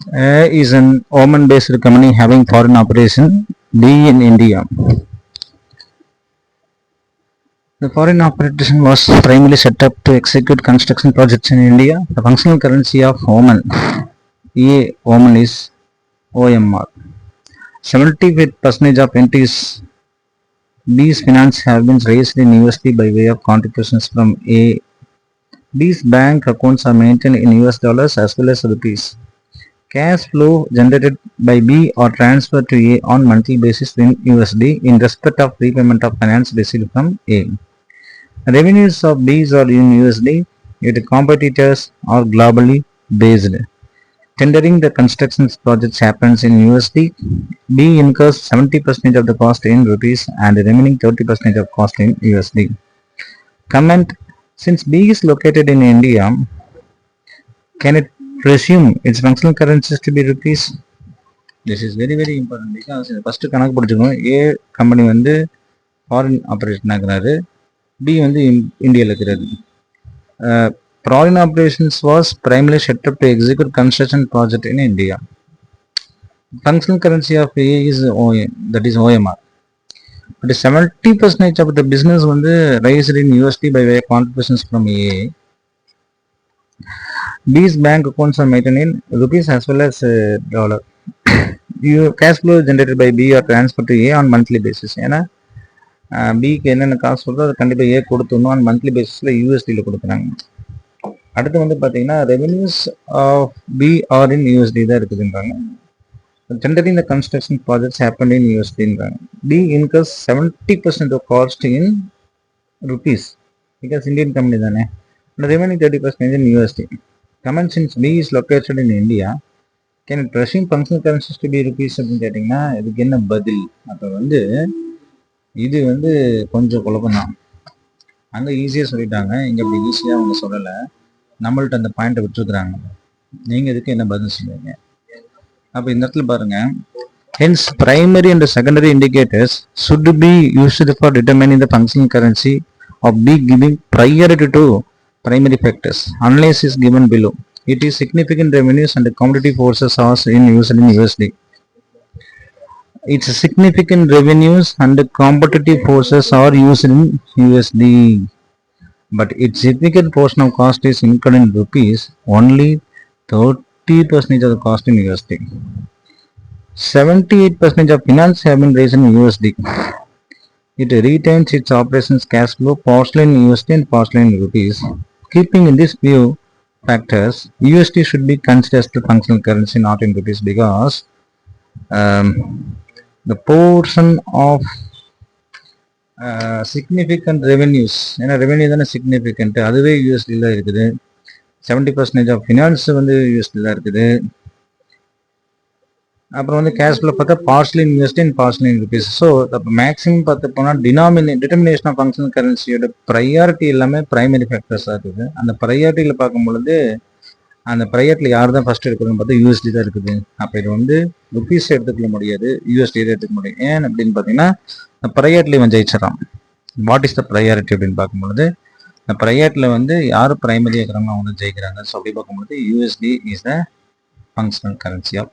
A is an Oman-based company having foreign operation. B in India. The foreign operation was primarily set up to execute construction projects in India. The functional currency of Oman, Oman is OMR. 75% of entities B's finance have been raised in USD by way of contributions from A. B's bank accounts are maintained in US dollars as well as rupees. Cash flow generated by B are transferred to A on monthly basis in USD in respect of repayment of finance received from A. Revenues of B's are in USD, yet competitors are globally based. Tendering the construction projects happens in USD. B incurs 70% of the cost in rupees and the remaining 30% of cost in USD. Comment: since B is located in India, can it presume its functional currencies to be rupees? This is very very important because first கணக்கு பிடிச்சிக்கணும். A company வந்து foreign operation ஆகுறாரு, B வந்து இந்தியாவில் இருக்கிறது. Foreign operations was primarily set up to execute construction project in India. Functional currency of A is OM, that is OMR. But 70% of the business வந்து raised in USD by way of contributions from A. B's bank accounts are maintained in rupees as well as dollar. Cash flow generated by B are transferred to A on monthly basis. ஏன்னா பிக்கு என்னென்ன காசு சொல்றோ அதை கண்டிப்பாக ஏ கொடுத்துடணும். On monthly பேசிஸில் யூஎஸ்டியில் கொடுக்குறாங்க. அடுத்து வந்து பார்த்தீங்கன்னா revenues of P R in USD தான் இருக்குதுன்றாங்க. Tendering the construction projects happened in USD-ன்றாங்க. B incurs 70% of cost in rupees because Indian company தானே. The remaining 30% in USD. Comment: since B is located in India, can it presume functional currencies to be rupees அப்படின்னு கேட்டிங்கன்னா இதுக்கு என்ன பதில்? அப்போ வந்து இது வந்து கொஞ்சம் குழப்பம் தான். அங்கே ஈஸியாக சொல்லிட்டாங்க, இங்கே அப்படி ஈஸியாக அவங்க சொல்லலை. நம்மள்ட்ட அந்த பாயிண்ட்டை விட்டுருக்குறாங்க. நீங்கள் இதுக்கு என்ன பதில் சொல்லுவீங்க? அப்போ இந்த இடத்துல பாருங்க, hence primary and secondary indicators should be used for determining the functional currency of B giving priority to primary factors. Unless is given below. It is significant revenues and competitive forces are in use in USD. Its significant revenues and competitive forces are used in USD, but its significant portion of cost is incurred in rupees. Only 30% of the cost in USD. 78% of finance have been raised in USD. It retains its operations cash flow partially in USD and partially in rupees. Keeping in this view factors, USD should be considered as the functional currency, not in rupees, because the portion of significant revenues, ஏன்னா revenue தானே significant, அதுவே யூஎஸ்டியில் இருக்குது. 70% of finance வந்து யூஎஸ்டியில் இருக்குது. அப்புறம் வந்து cash flow பார்த்தா partially in USD and partially in rupees. So அப்போ மேக்ஸிமம் பார்த்து போனால் டிட்டர்மினேஷன் ஆஃப் ஃபங்க்ஷனல் கரன்சியோட ப்ரையாரிட்டி எல்லாமே ப்ரைமரி ஃபேக்டர்ஸாக இருக்குது. அந்த ப்ரையாரிட்டியில் பார்க்கும் பொழுது அந்த ப்ரையாரிட்டியில் யார் தான் ஃபர்ஸ்ட் எடுக்கணும்னு பார்த்தா யூஎஸ்டி தான் இருக்குது. அப்போ இது வந்து ருபீஸ் எடுத்துக்க முடியாது, யூஎஸ்டி தான் எடுத்துக்க முடியும். ஏன் அப்படின்னு பார்த்தீங்கன்னா ப்ரையாரிட்டியில் இவன் ஜெயிச்சிடறான். வாட் இஸ் த ப்ரையாரிட்டி அப்படின்னு பார்க்கும்பொழுது இந்த ப்ரையாரிட்டியில் வந்து யார் ப்ரைமரியாக இருக்கிறாங்க அவங்க ஜெயிக்கிறாங்க. ஸோ அப்படி பார்க்கும்போது USD is the functional currency of